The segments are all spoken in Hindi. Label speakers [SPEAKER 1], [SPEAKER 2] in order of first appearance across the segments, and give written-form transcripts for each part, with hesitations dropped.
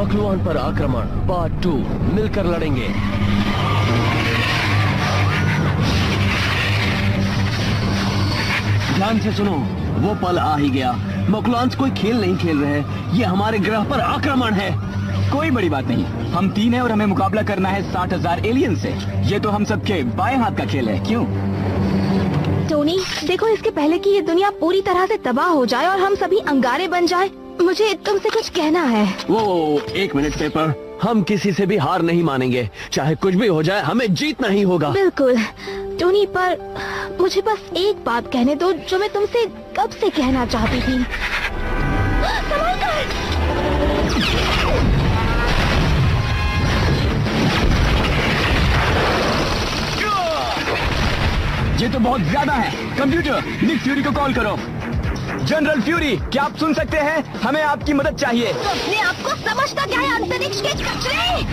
[SPEAKER 1] मखलुआन पर आक्रमण पार्ट 2 मिलकर लड़ेंगे।
[SPEAKER 2] ध्यान से सुनो, वो पल आ ही गया। मखलुआन कोई खेल नहीं खेल रहे, ये हमारे ग्रह पर आक्रमण है।
[SPEAKER 3] कोई बड़ी बात नहीं, हम 3 हैं और हमें मुकाबला करना है 60,000 एलियन से। ये तो हम सबके बाएं हाथ का खेल है, क्यों?
[SPEAKER 4] टोनी, देखो, इसके पहले कि ये दुनिया पूरी तरह से तबाह हो जाए और हम सभी अंगारे बन जाए, मुझे तुमसे कुछ कहना है।
[SPEAKER 2] वो 1 मिनट पेपर, हम किसी से भी हार नहीं मानेंगे, चाहे कुछ भी हो जाए, हमें जीतना ही होगा।
[SPEAKER 4] बिल्कुल टोनी, पर मुझे बस एक बात कहने दो जो मैं तुमसे कब से कहना चाहती थी। संभल कर!
[SPEAKER 3] ये तो बहुत ज्यादा है। कंप्यूटर, निक फ्यूरी को कॉल करो। जनरल फ्यूरी, क्या आप सुन सकते हैं? हमें आपकी मदद चाहिए।
[SPEAKER 4] तो अपने आप को समझता क्या है, अंतरिक्ष के कचरे!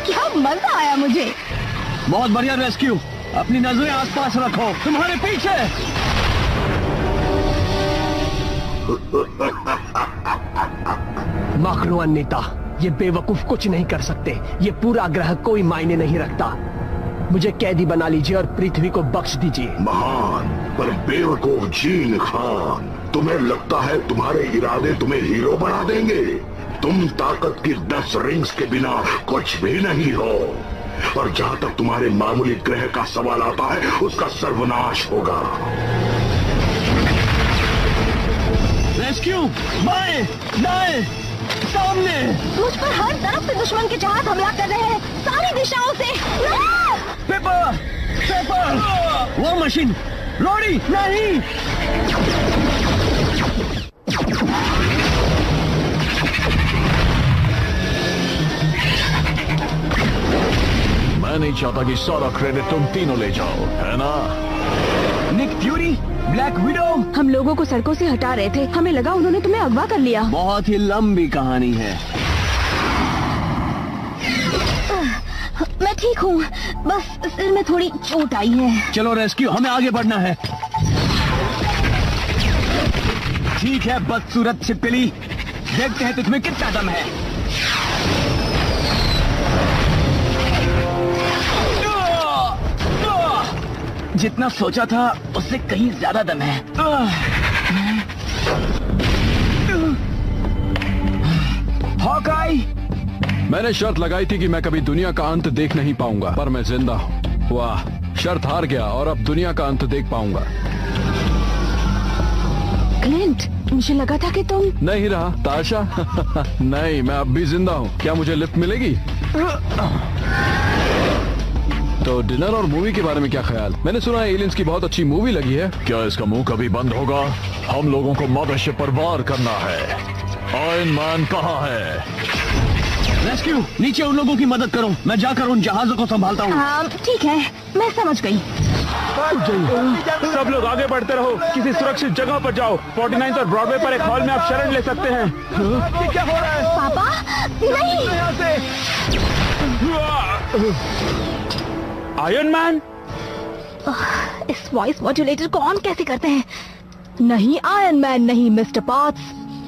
[SPEAKER 4] क्या मजा आया मुझे।
[SPEAKER 2] बहुत बढ़िया रेस्क्यू। अपनी नजरें आसपास रखो, तुम्हारे पीछे।
[SPEAKER 1] मखलुआन नेता, ये बेवकूफ कुछ नहीं कर सकते। ये पूरा ग्रह कोई मायने नहीं रखता। मुझे कैदी बना लीजिए और पृथ्वी को बख्श दीजिए।
[SPEAKER 5] महान पर बेवकूफ जीन खान, तुम्हें लगता है तुम्हारे इरादे तुम्हें हीरो बना देंगे? तुम ताकत की 10 रिंग्स के बिना कुछ भी नहीं हो। और जहाँ तक तुम्हारे मामूली ग्रह का सवाल आता है, उसका सर्वनाश होगा।
[SPEAKER 2] रेस्क्यू, बाएं, दाएं, सामने।
[SPEAKER 4] मुझ पर हर तरफ से दुश्मन के जहाज हमला कर रहे हैं, सारी दिशाओं से।
[SPEAKER 2] पेपर, पेपर, वो मशीन, रोड़ी, नहीं।
[SPEAKER 5] मैं नहीं चाहता कि सारा क्रेडिट तुम तीनों ले जाओ, है ना?
[SPEAKER 3] निक फ्यूरी, ब्लैक विडो,
[SPEAKER 4] हम लोगों को सड़कों से हटा रहे थे, हमें लगा उन्होंने तुम्हें अगवा कर लिया।
[SPEAKER 2] बहुत ही लंबी कहानी है।
[SPEAKER 4] मैं ठीक हूँ, बस सिर में थोड़ी चोट आई है।
[SPEAKER 2] चलो रेस्क्यू, हमें आगे बढ़ना है।
[SPEAKER 3] ठीक है बदसूरत छिपकली, देखते हैं तुझमें कितना दम है। जितना सोचा था उससे कहीं ज्यादा दम है। हॉकाई,
[SPEAKER 6] मैंने शर्त लगाई थी कि मैं कभी दुनिया का अंत देख नहीं पाऊंगा, पर मैं जिंदा हूँ। वाह, शर्त हार गया और अब दुनिया का अंत देख पाऊंगा।
[SPEAKER 4] क्लिंट, मुझे लगा था कि तुम
[SPEAKER 6] नहीं रहा ताशा। नहीं, मैं अब भी जिंदा हूँ। क्या मुझे लिफ्ट मिलेगी? तो डिनर और मूवी के बारे में क्या ख्याल? मैंने सुना है एलियंस की बहुत अच्छी मूवी लगी है।
[SPEAKER 5] क्या इसका मुंह कभी बंद होगा? हम लोगों को मदरशिप पर वार करना है। आयरन मैन कहाँ है?
[SPEAKER 2] रेस्क्यू, नीचे उन लोगों की मदद करो, मैं जाकर उन जहाजों को संभालता हूँ।
[SPEAKER 4] ठीक है, मैं समझ गई।
[SPEAKER 3] सब लोग आगे बढ़ते रहो, किसी सुरक्षित जगह पर जाओ। 49 और ब्रॉडवे पर एक हॉल में आप शरण ले सकते हैं। ये क्या हो रहा है?
[SPEAKER 4] पापा, नहीं।
[SPEAKER 3] यहाँ से आयरन मैन,
[SPEAKER 4] इस वॉइस मॉड्यूलेटर को ऑन कैसे करते हैं? नहीं आयरन मैन, नहीं मिस्टर पॉट्स,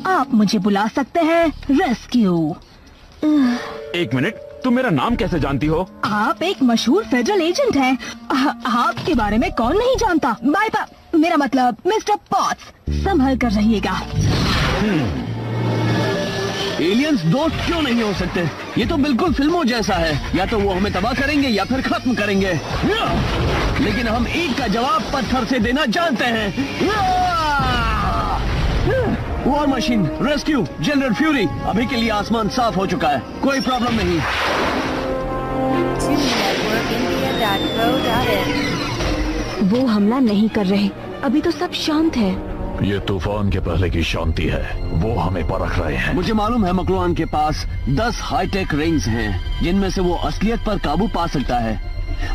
[SPEAKER 4] आप मुझे बुला सकते हैं रेस्क्यू।
[SPEAKER 3] एक मिनट, तुम मेरा नाम कैसे जानती हो?
[SPEAKER 4] आप एक मशहूर फेडरल एजेंट हैं। आपके बारे में कौन नहीं जानता? मेरा मतलब मिस्टर पॉट्स, संभल कर रहिएगा।
[SPEAKER 2] एलियंस दोस्त क्यों नहीं हो सकते? ये तो बिल्कुल फिल्मों जैसा है, या तो वो हमें तबाह करेंगे या फिर खत्म करेंगे। लेकिन हम ईद का जवाब पत्थर से देना जानते हैं। War machine, rescue, general fury, अभी के लिए आसमान साफ हो चुका है, कोई प्रॉब्लम नहीं।
[SPEAKER 4] वो हमला नहीं कर रहे, अभी तो सब शांत है।
[SPEAKER 5] ये तूफान के पहले की शांति है, वो हमें परख रहे हैं।
[SPEAKER 2] मुझे मालूम है मखलुआन के पास 10 हाईटेक रिंग्स हैं, जिनमें से वो असलियत पर काबू पा सकता है।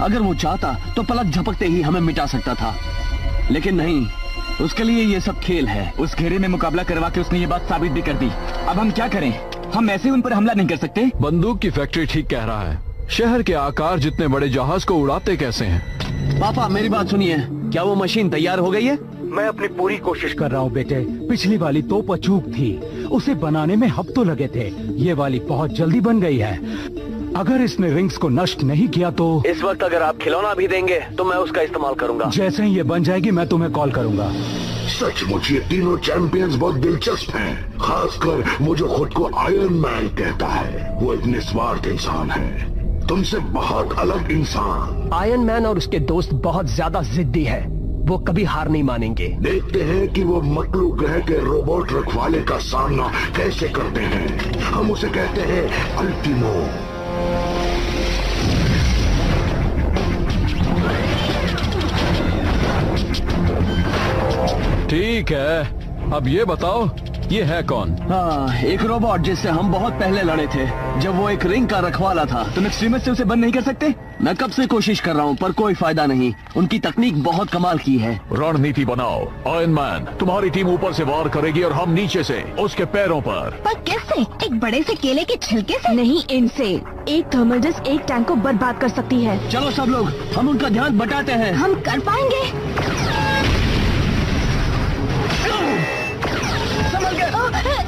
[SPEAKER 2] अगर वो चाहता तो पलक झपकते ही हमें मिटा सकता था, लेकिन नहीं, उसके लिए ये सब खेल है।
[SPEAKER 3] उस घेरे में मुकाबला करवा के उसने ये बात साबित भी कर दी। अब हम क्या करें? हम ऐसे उन पर हमला नहीं कर सकते।
[SPEAKER 6] बंदूक की फैक्ट्री ठीक कह रहा है। शहर के आकार जितने बड़े जहाज को उड़ाते कैसे हैं?
[SPEAKER 2] पापा, मेरी बात सुनिए, क्या वो मशीन तैयार हो गई है?
[SPEAKER 1] मैं अपनी पूरी कोशिश कर रहा हूँ बेटे। पिछली वाली तोप अचूक थी,
[SPEAKER 3] उसे बनाने में हफ्तों लगे थे। ये वाली बहुत जल्दी बन गई है। अगर इसने रिंग्स को नष्ट नहीं किया तो
[SPEAKER 2] इस वक्त अगर आप खिलौना भी देंगे तो मैं उसका इस्तेमाल करूंगा।
[SPEAKER 3] जैसे ही ये बन जाएगी मैं तुम्हें कॉल करूंगा।
[SPEAKER 5] सचमुच ये तीनों चैंपियंस बहुत दिलचस्प हैं, खासकर वो जो खुद को आयरन मैन कहता है। वो एक निस्वार्थ इंसान है, तुमसे बहुत अलग इंसान।
[SPEAKER 1] आयरन मैन और उसके दोस्त बहुत ज्यादा जिद्दी है, वो कभी हार नहीं मानेंगे।
[SPEAKER 5] देखते हैं कि वो मकलू ग्रह के रोबोट रखवाले का सामना कैसे करते हैं। हम उसे कहते हैं अल्टीमो।
[SPEAKER 6] ठीक है, अब ये बताओ ये है कौन?
[SPEAKER 2] हाँ, एक रोबोट जिससे हम बहुत पहले लड़े थे जब वो एक रिंग का रखवाला था। तुम एक्सट्रीमिस्ट से उसे बंद नहीं कर सकते? मैं कब से कोशिश कर रहा हूँ पर कोई फायदा नहीं। उनकी तकनीक बहुत कमाल की है।
[SPEAKER 7] रणनीति बनाओ आयरन मैन, तुम्हारी टीम ऊपर से वार करेगी और हम नीचे से उसके पैरों पर।
[SPEAKER 4] पर कैसे? एक बड़े से केले के छिलके से? नहीं, इनसे। एक थर्मल डिस्क एक टैंक को बर्बाद कर सकती है।
[SPEAKER 2] चलो सब लोग, हम उनका ध्यान बटाते हैं।
[SPEAKER 4] हम कर पाएंगे?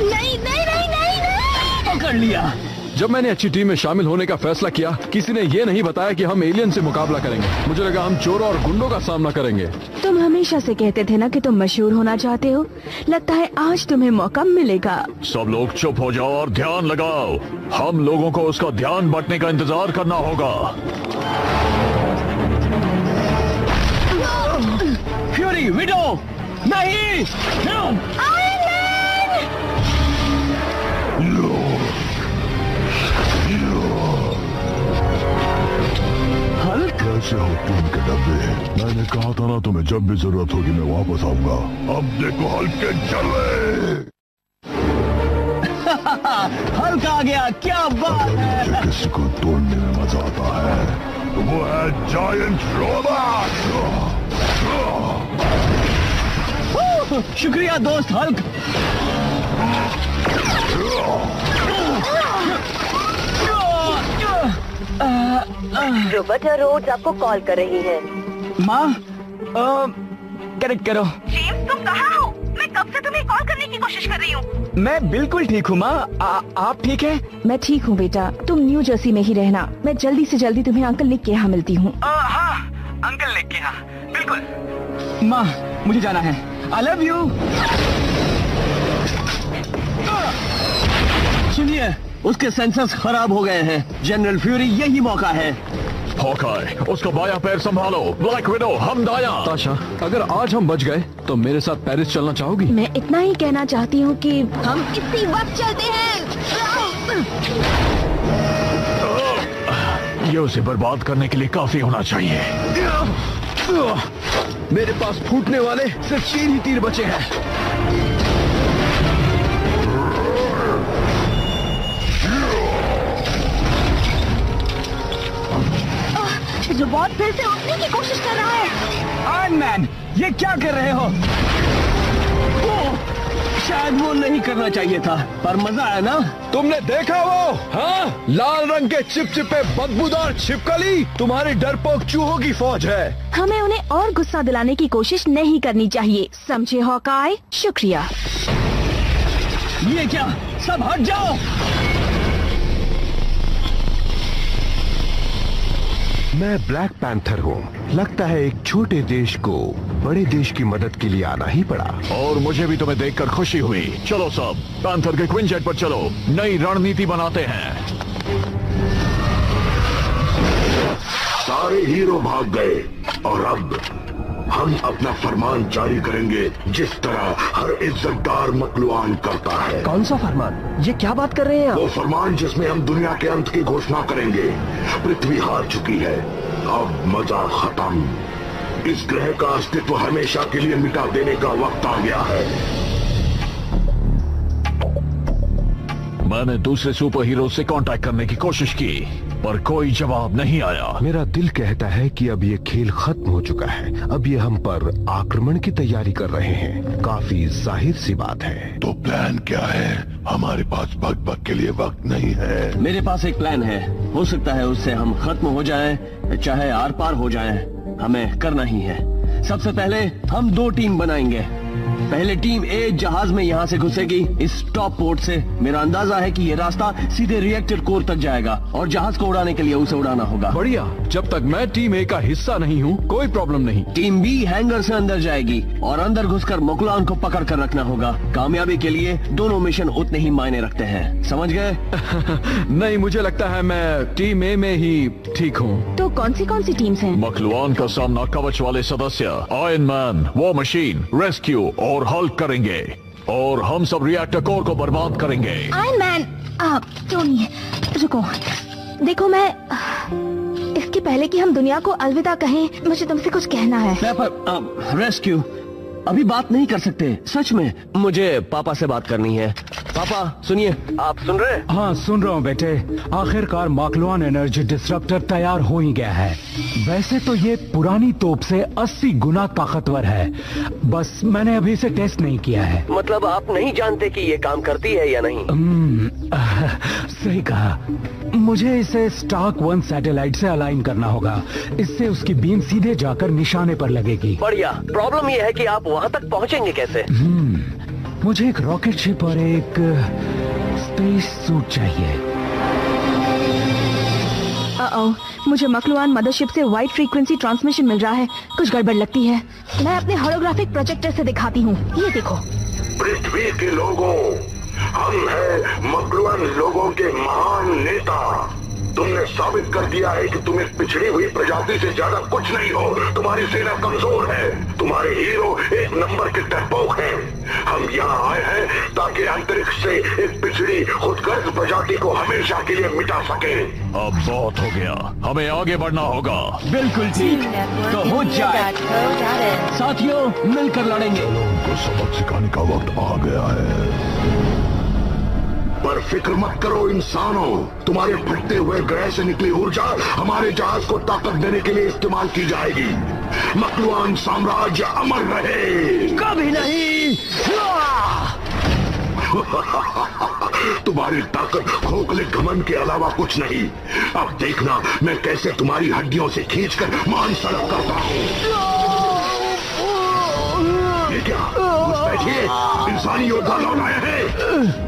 [SPEAKER 4] नहीं नहीं नहीं नहीं नहीं।
[SPEAKER 2] पकड़ लिया।
[SPEAKER 6] जब मैंने अच्छी टीम में शामिल होने का फैसला किया, किसी ने ये नहीं बताया कि हम एलियन से मुकाबला करेंगे। मुझे लगा हम चोरों और गुंडों का सामना करेंगे।
[SPEAKER 4] तुम हमेशा से कहते थे ना कि तुम मशहूर होना चाहते हो। लगता है आज तुम्हें मौका मिलेगा।
[SPEAKER 7] सब लोग चुप हो जाओ और ध्यान लगाओ। हम लोगों को उसका ध्यान बटने का इंतजार करना होगा।
[SPEAKER 2] फ्यूरी, विडो, नहीं।
[SPEAKER 5] कैसे हो टीम के डब्बे? मैंने कहा था ना तुम्हें जब भी जरूरत होगी मैं वापस आऊंगा। अब देखो हल्क के जले।
[SPEAKER 2] हल्क आ गया, क्या बात है।
[SPEAKER 5] मुझे किसी को तोड़ने में मजा आता है तो वो है जायंट रोबोट।
[SPEAKER 2] शुक्रिया दोस्त हल्क।
[SPEAKER 8] रोबोट रोड्स आपको कॉल कर रही है।
[SPEAKER 2] माँ, कनेक्ट करो।
[SPEAKER 8] जेम्स, तुम कहाँ हो? मैं कब से तुम्हें कॉल करने की कोशिश कर रही हूँ।
[SPEAKER 2] मैं बिल्कुल ठीक हूँ माँ, आप ठीक है?
[SPEAKER 4] मैं ठीक हूँ बेटा, तुम न्यू जर्सी में ही रहना। मैं जल्दी से जल्दी तुम्हें अंकल निक के यहाँ मिलती हूँ।
[SPEAKER 2] हाँ, अंकल निक के यहाँ, बिल्कुल। माँ, मुझे जाना है। I love you. सुनिए, उसके सेंसर्स खराब हो गए हैं। जनरल फ्यूरी, यही मौका है।
[SPEAKER 7] हॉकाई, उसका बायां पैर संभालो। ब्लैक विडो, हम दायां।
[SPEAKER 6] ताशा, अगर आज हम बच गए तो मेरे साथ पेरिस चलना चाहोगी?
[SPEAKER 4] मैं इतना ही कहना चाहती हूँ कि हम इसी वक्त चलते हैं।
[SPEAKER 7] ये उसे बर्बाद करने के लिए काफी होना चाहिए।
[SPEAKER 1] मेरे पास फूटने वाले सिर्फ 3 ही तीर बचे हैं।
[SPEAKER 4] रोबोट फिर से उठने की कोशिश कर रहा है।
[SPEAKER 2] आयरन मैन, ये क्या कर रहे हो? शायद वो नहीं करना चाहिए था, पर मजा आया ना?
[SPEAKER 6] तुमने देखा वो? हाँ, लाल रंग के चिपचिपे बदबूदार छिपकली तुम्हारी डरपोक चूहों की फौज है।
[SPEAKER 4] हमें उन्हें और गुस्सा दिलाने की कोशिश नहीं करनी चाहिए, समझे हॉकाई? शुक्रिया।
[SPEAKER 2] ये क्या? सब हट जाओ।
[SPEAKER 9] मैं ब्लैक पैंथर हूँ। लगता है एक छोटे देश को बड़े देश की मदद के लिए आना ही पड़ा।
[SPEAKER 7] और मुझे भी तुम्हें देखकर खुशी हुई। चलो सब, पैंथर के क्विंजेट पर चलो, नई रणनीति बनाते हैं।
[SPEAKER 5] सारे हीरो भाग गए और अब हम अपना फरमान जारी करेंगे जिस तरह हर इज्जतदार मकलुआन करता है।
[SPEAKER 1] कौन सा फरमान? ये क्या बात कर रहे हैं आप?
[SPEAKER 5] वो फरमान जिसमें हम दुनिया के अंत की घोषणा करेंगे। पृथ्वी हार चुकी है, अब मजा खत्म। इस ग्रह का अस्तित्व हमेशा के लिए मिटा देने का वक्त आ गया है।
[SPEAKER 7] मैंने दूसरे सुपर हीरो से कांटेक्ट करने की कोशिश की पर कोई जवाब नहीं आया।
[SPEAKER 9] मेरा दिल कहता है कि अब ये खेल खत्म हो चुका है। अब ये हम पर आक्रमण की तैयारी कर रहे हैं। काफी जाहिर सी बात है।
[SPEAKER 5] तो प्लान क्या है? हमारे पास बक के लिए वक्त नहीं है।
[SPEAKER 2] मेरे पास एक प्लान है। हो सकता है उससे हम खत्म हो जाएं, चाहे आर पार हो जाएं। हमें करना ही है। सबसे पहले हम 2 टीम बनाएंगे। पहले टीम ए जहाज में यहाँ से घुसेगी इस टॉप पोर्ट से। मेरा अंदाजा है कि ये रास्ता सीधे रिएक्टर कोर तक जाएगा और जहाज को उड़ाने के लिए उसे उड़ाना होगा।
[SPEAKER 6] बढ़िया, जब तक मैं टीम ए का हिस्सा नहीं हूँ कोई प्रॉब्लम नहीं।
[SPEAKER 2] टीम बी हैंगर से अंदर जाएगी और अंदर घुसकर मकलुआन को पकड़ कर रखना होगा। कामयाबी के लिए दोनों मिशन उतने ही मायने रखते हैं, समझ गए?
[SPEAKER 6] नहीं, मुझे लगता है मैं टीम ए में ही ठीक हूँ।
[SPEAKER 4] तो कौन सी टीम्स हैं?
[SPEAKER 7] मकलुआन का सामना कवच वाले सदस्य iron man, war machine, rescue और हल्क करेंगे और हम सब रिएक्टर कोर को बर्बाद करेंगे।
[SPEAKER 4] आयरन मैन, टोनी रुको, देखो मैं इसके पहले कि हम दुनिया को अलविदा कहें, मुझे तुमसे कुछ कहना है।
[SPEAKER 2] रेस्क्यू अभी बात नहीं कर सकते, सच में। मुझे पापा से बात करनी है। पापा सुनिए, आप सुन रहे हैं?
[SPEAKER 3] हाँ सुन रहा हूँ बेटे। आखिरकार मकलुआन एनर्जी डिसरप्टर तैयार हो ही गया है। वैसे तो ये पुरानी तोप से 80 गुना ताकतवर है, बस मैंने अभी इसे टेस्ट नहीं किया है।
[SPEAKER 2] मतलब आप नहीं जानते कि ये काम करती है या नहीं?
[SPEAKER 3] सही कहा। मुझे इसे स्टार्क 1 सैटेलाइट से अलाइन करना होगा, इससे उसकी बीम सीधे जाकर निशाने पर लगेगी।
[SPEAKER 2] बढ़िया। प्रॉब्लम ये है कि आप वहाँ तक पहुँचेंगे कैसे?
[SPEAKER 3] मुझे एक रॉकेट शिप और एक स्पेस सूट चाहिए।
[SPEAKER 4] मुझे मकलुआन मदरशिप से वाइड फ्रीक्वेंसी ट्रांसमिशन मिल रहा है, कुछ गड़बड़ लगती है। मैं अपने होलोग्राफिक प्रोजेक्टर से दिखाती हूँ, ये देखो।
[SPEAKER 5] पृथ्वी के लोगों, हम हैं मकलुआन लोगों के महान नेता। तुमने साबित कर दिया है कि तुम एक पिछड़ी हुई प्रजाति से ज्यादा कुछ नहीं हो। तुम्हारी सेना कमजोर है, तुम्हारे हीरो एक नंबर के डरपोक हैं। हम यहाँ आए हैं ताकि अंतरिक्ष से एक पिछड़ी खुदगर्ज प्रजाति को हमेशा के लिए मिटा सके।
[SPEAKER 7] अब बहुत हो गया, हमें आगे बढ़ना होगा।
[SPEAKER 2] बिल्कुल ठीक, तो हो जाए। साथियों मिलकर लड़ेंगे।
[SPEAKER 5] उनको सबक सिखाने का वक्त आ गया है। पर फिक्र मत करो इंसानों, तुम्हारे फटते हुए ग्रह से निकली ऊर्जा हमारे जहाज को ताकत देने के लिए इस्तेमाल की जाएगी। मकलुआन साम्राज्य अमर रहे।
[SPEAKER 2] कभी नहीं।
[SPEAKER 5] तुम्हारी ताकत खोखले घमंड के अलावा कुछ नहीं। अब देखना मैं कैसे तुम्हारी हड्डियों से खींचकर मांस तलब करता हूँ। ये क्या? कुछ बैठिए, इंसानी योद्धा लौट आए हैं।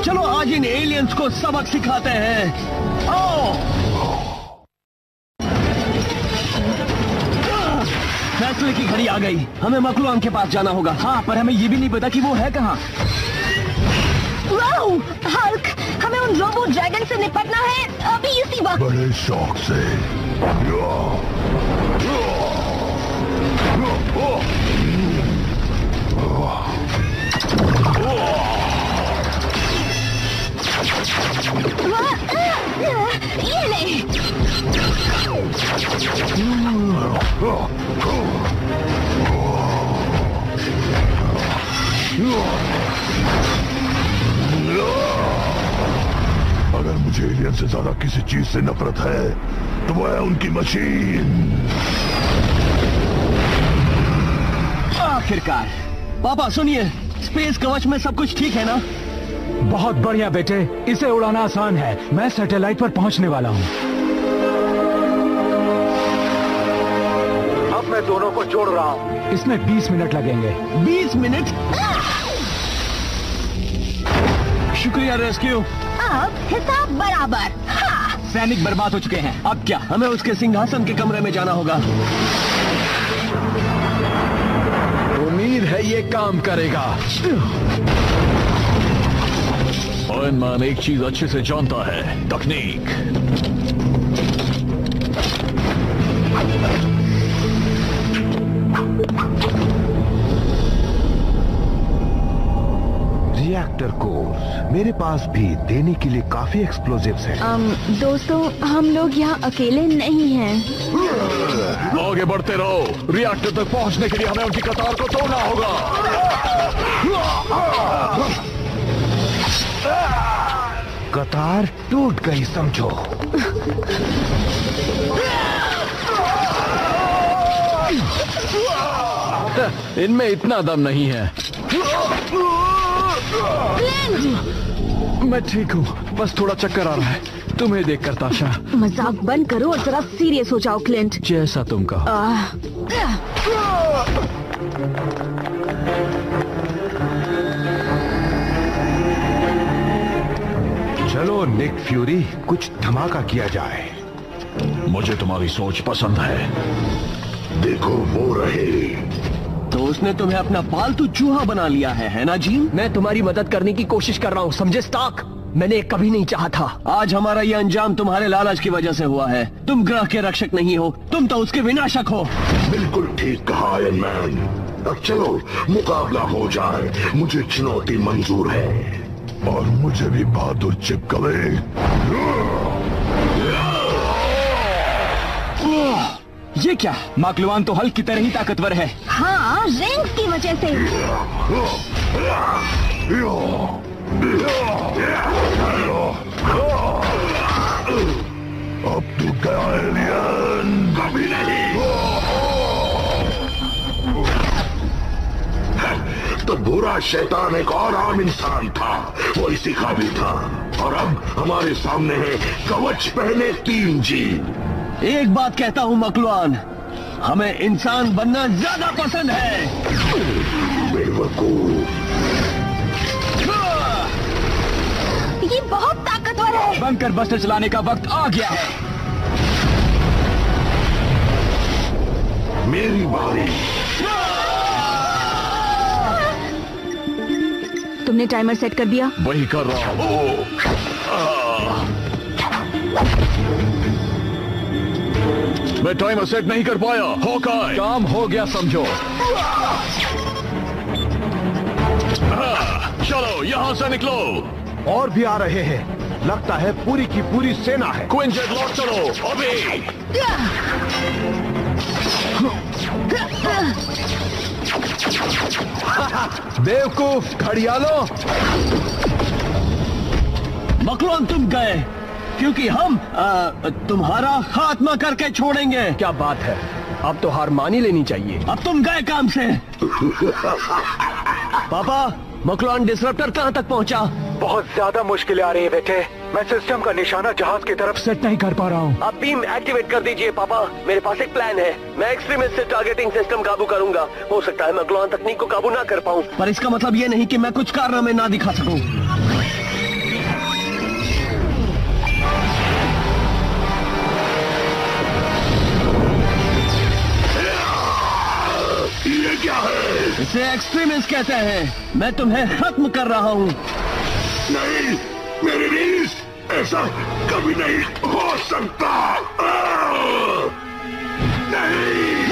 [SPEAKER 2] चलो आज इन एलियंस को सबक सिखाते हैं। आओ। फैसले की घड़ी आ गई, हमें मकलुआन के पास जाना होगा। हाँ, पर हमें ये भी नहीं पता कि वो है कहाँ।
[SPEAKER 4] हल्क, हमें उन रोबो ड्रैगन से निपटना है अभी इसी वक्त।
[SPEAKER 5] बड़े शौक से।
[SPEAKER 4] ये ले।
[SPEAKER 5] अगर मुझे एलियन से ज्यादा किसी चीज से नफरत है तो वो है उनकी मशीन।
[SPEAKER 2] आखिरकार। पापा सुनिए, स्पेस कवच में सब कुछ ठीक है ना?
[SPEAKER 3] बहुत बढ़िया बेटे, इसे उड़ाना आसान है। मैं सैटेलाइट पर पहुंचने वाला हूं। अब मैं दोनों को जोड़ रहा हूं। इसमें 20 मिनट लगेंगे।
[SPEAKER 2] 20 मिनट? शुक्रिया रेस्क्यू।
[SPEAKER 4] अब हिसाब बराबर। हाँ।
[SPEAKER 2] सैनिक बर्बाद हो चुके हैं, अब क्या? हमें उसके सिंहासन के कमरे में जाना होगा।
[SPEAKER 6] उम्मीद है ये काम करेगा।
[SPEAKER 7] आयरन मैन एक चीज अच्छे से जानता है, तकनीक।
[SPEAKER 9] रिएक्टर कोर मेरे पास भी देने के लिए काफी एक्सप्लोजिव्स हैं।
[SPEAKER 4] दोस्तों, हम लोग यहाँ अकेले नहीं हैं।
[SPEAKER 7] आगे बढ़ते रहो, रिएक्टर तक पहुंचने के लिए हमें उनकी कतार को तोड़ना होगा।
[SPEAKER 9] कतार टूट गई समझो।
[SPEAKER 6] इनमें इतना दम नहीं है। मैं ठीक हूँ, बस थोड़ा चक्कर आ रहा है तुम्हें देखकर ताशा।
[SPEAKER 4] मजाक बंद करो और जरा सीरियस हो जाओ क्लिंट।
[SPEAKER 6] जैसा तुम कहो।
[SPEAKER 9] चलो निक फ्यूरी, कुछ धमाका किया जाए।
[SPEAKER 7] मुझे तुम्हारी सोच पसंद है।
[SPEAKER 5] देखो वो रहे।
[SPEAKER 2] तो उसने तुम्हें अपना पालतू चूहा बना लिया है ना जी?
[SPEAKER 1] मैं तुम्हारी मदद करने की कोशिश कर रहा हूँ, समझे स्टार्क? मैंने कभी नहीं चाहा था।
[SPEAKER 2] आज हमारा ये अंजाम तुम्हारे लालच की वजह से हुआ है। तुम ग्रह के रक्षक नहीं हो, तुम तो उसके विनाशक हो।
[SPEAKER 5] बिल्कुल ठीक कहा आयरन मैन। अब चलो मुकाबला हो जाए, मुझे चुनौती मंजूर है।
[SPEAKER 7] और मुझे भी बहादुर चिपकले।
[SPEAKER 2] ये क्या? माकलुआन तो हल्क की तरह ही ताकतवर है।
[SPEAKER 4] हाँ, रिंग्स की वजह से।
[SPEAKER 7] अब तू गया एलियन।
[SPEAKER 5] कभी नहीं। तो बुरा शैतान एक और आम इंसान था, वो इसी का भी था। और अब हमारे सामने है कवच पहने 3 जीव।
[SPEAKER 2] एक बात कहता हूँ मकलुआन, हमें इंसान बनना ज्यादा पसंद है।
[SPEAKER 5] बेवकूफ।
[SPEAKER 4] ये बहुत ताकतवर है।
[SPEAKER 2] बंकर बस्टर चलाने का वक्त आ गया है।
[SPEAKER 5] मेरी बारी।
[SPEAKER 4] तुमने टाइमर सेट कर दिया?
[SPEAKER 7] वही कर रहा हूँ। मैं टाइमर सेट नहीं कर पाया। हॉकाय,
[SPEAKER 6] काम हो गया समझो।
[SPEAKER 7] चलो यहाँ से निकलो।
[SPEAKER 9] और भी आ रहे हैं, लगता है पूरी की पूरी सेना है।
[SPEAKER 7] क्विंजेट लौट चलो अभी।
[SPEAKER 9] बेवकूफ घड़ियालो।
[SPEAKER 2] मकलुआन तुम गए, क्योंकि हम तुम्हारा खात्मा करके छोड़ेंगे।
[SPEAKER 1] क्या बात है, अब तो हार मान ही लेनी चाहिए।
[SPEAKER 2] अब तुम गए काम से।
[SPEAKER 1] पापा, मकलुआन डिसरप्टर कहाँ तक पहुँचा?
[SPEAKER 3] बहुत ज्यादा मुश्किलें आ रही है बेटे। मैं सिस्टम का निशाना जहाज की तरफ सेट नहीं कर पा रहा हूँ।
[SPEAKER 1] आप बीम एक्टिवेट कर दीजिए पापा। मेरे पास एक प्लान है। मैं एक्सट्रीमिस्ट से टारगेटिंग सिस्टम काबू करूंगा। हो सकता है मकलुआन तकनीक को काबू ना कर पाऊँ,
[SPEAKER 2] पर इसका मतलब ये नहीं कि मैं कुछ कारनामे ना दिखा सकूं।
[SPEAKER 5] ये क्या है?
[SPEAKER 2] इसे एक्सट्रीमिस्ट कहते हैं। मैं तुम्हें खत्म कर रहा हूँ।
[SPEAKER 5] नहीं, मेरी रीस, ऐसा कभी नहीं हो सकता। नहीं।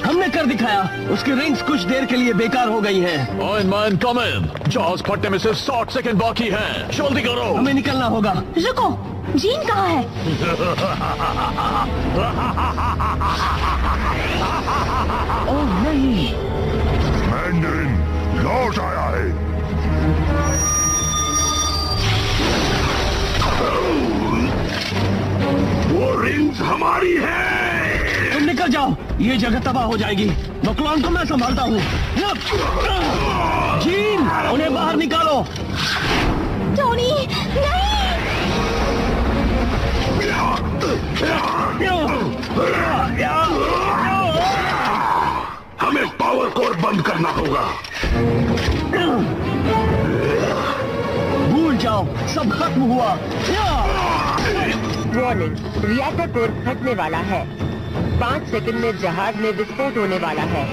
[SPEAKER 2] हमने कर दिखाया। उसकी रिंग्स कुछ देर के लिए बेकार हो गई हैं।
[SPEAKER 7] आयरन मैन कम इन। जहाज फटने में सिर्फ 60 सेकंड बाकी हैं। जल्दी करो।
[SPEAKER 2] हमें निकलना होगा।
[SPEAKER 4] रुको, जीन कहाँ है? ओह नहीं।
[SPEAKER 7] मैंडरिन लौट आया है।
[SPEAKER 5] वो रिंग्स हमारी है।
[SPEAKER 2] तुम निकल जाओ, ये जगह तबाह हो जाएगी। मकलुआन को मैं संभालता हूँ। जीन, उन्हें बाहर निकालो।
[SPEAKER 4] टोनी, नहीं।
[SPEAKER 5] हमें पावर कोर बंद करना होगा।
[SPEAKER 2] भूल जाओ, सब खत्म हुआ।
[SPEAKER 10] वार्निंग, रिएक्टर कोर फटने वाला है। 5 सेकंड में जहाज में विस्फोट होने वाला है।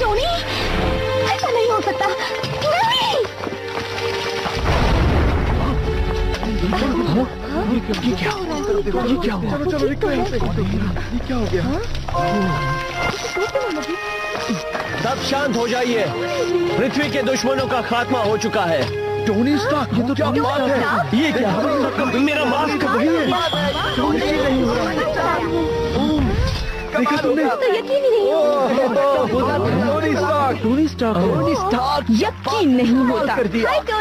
[SPEAKER 4] टोनी, ऐसा नहीं हो सकता। नहीं।
[SPEAKER 1] ये क्या हुआ?
[SPEAKER 9] क्या हो गया?
[SPEAKER 1] सब शांत हो जाइए। पृथ्वी के दुश्मनों का खात्मा हो चुका है।
[SPEAKER 9] टोनी स्टार्क, ये तो क्या बात है?
[SPEAKER 1] ये क्या? मेरा मास्क
[SPEAKER 9] नहीं हो रहा।
[SPEAKER 1] देखा तुमने?
[SPEAKER 4] तो यकीन ही नहीं
[SPEAKER 1] टोनी स्टार्क
[SPEAKER 11] यकीन नहीं होता।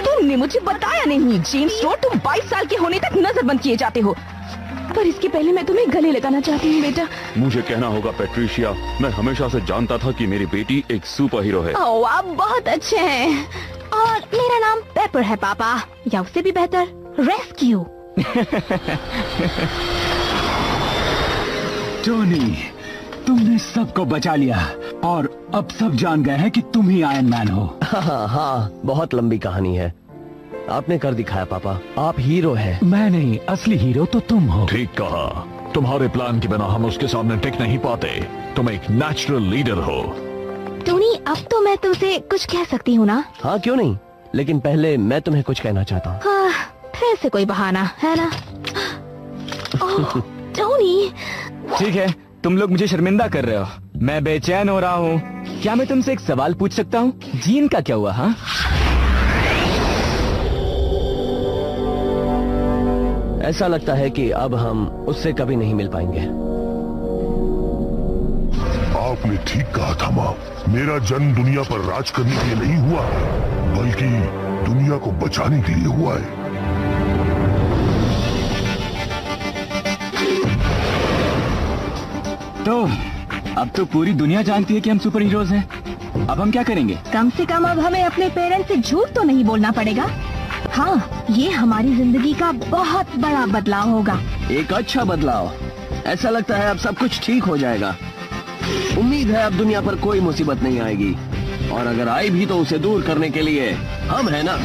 [SPEAKER 11] तुमने मुझे बताया नहीं। जेम्स टोड, तुम 22 साल के होने तक नजरबंद किए जाते हो। पर इसके पहले मैं तुम्हें गले लगाना चाहती हूँ बेटा।
[SPEAKER 12] मुझे कहना होगा पैट्रिशिया, मैं हमेशा से जानता था कि मेरी बेटी एक सुपर हीरो है।
[SPEAKER 4] ओह, आप बहुत अच्छे हैं। और मेरा नाम पेपर है पापा, या उससे भी बेहतर रेस्क्यू।
[SPEAKER 3] टोनी, तुमने सबको बचा लिया और अब सब जान गए हैं कि तुम ही आयरन मैन हो।
[SPEAKER 1] हाँ, बहुत लंबी कहानी है। आपने कर दिखाया पापा, आप हीरो हैं।
[SPEAKER 3] मैं नहीं, असली हीरो तो तुम हो।
[SPEAKER 7] ठीक कहा। तुम्हारे प्लान के बिना हम उसके सामने टिक नहीं पाते। तुम एक नेचुरल लीडर हो।
[SPEAKER 4] टोनी, अब तो मैं तुमसे कुछ कह सकती हूँ ना?
[SPEAKER 1] हाँ, क्यों नहीं, लेकिन पहले मैं तुम्हें कुछ कहना चाहता हूँ।
[SPEAKER 4] हाँ, फिर से कोई बहाना है ना? ओह, टोनी।
[SPEAKER 13] ठीक है, तुम लोग मुझे शर्मिंदा कर रहे हो। मैं बेचैन हो रहा हूँ। क्या मैं तुमसे एक सवाल पूछ सकता हूँ? जीन का क्या हुआ? हाँ,
[SPEAKER 1] ऐसा लगता है कि अब हम उससे कभी नहीं मिल पाएंगे।
[SPEAKER 5] आपने ठीक कहा था माँ। मेरा जन्म दुनिया पर राज करने के लिए नहीं हुआ, बल्कि दुनिया को बचाने के लिए हुआ है।
[SPEAKER 13] तो अब तो पूरी दुनिया जानती है कि हम सुपर हीरोज हैं। अब हम क्या करेंगे?
[SPEAKER 4] कम से कम अब हमें अपने पेरेंट्स से झूठ तो नहीं बोलना पड़ेगा। हाँ, ये हमारी जिंदगी का बहुत बड़ा बदलाव होगा।
[SPEAKER 1] एक अच्छा बदलाव। ऐसा लगता है अब सब कुछ ठीक हो जाएगा। उम्मीद है अब दुनिया पर कोई मुसीबत नहीं आएगी, और अगर आई भी तो उसे दूर करने के लिए हम है ना।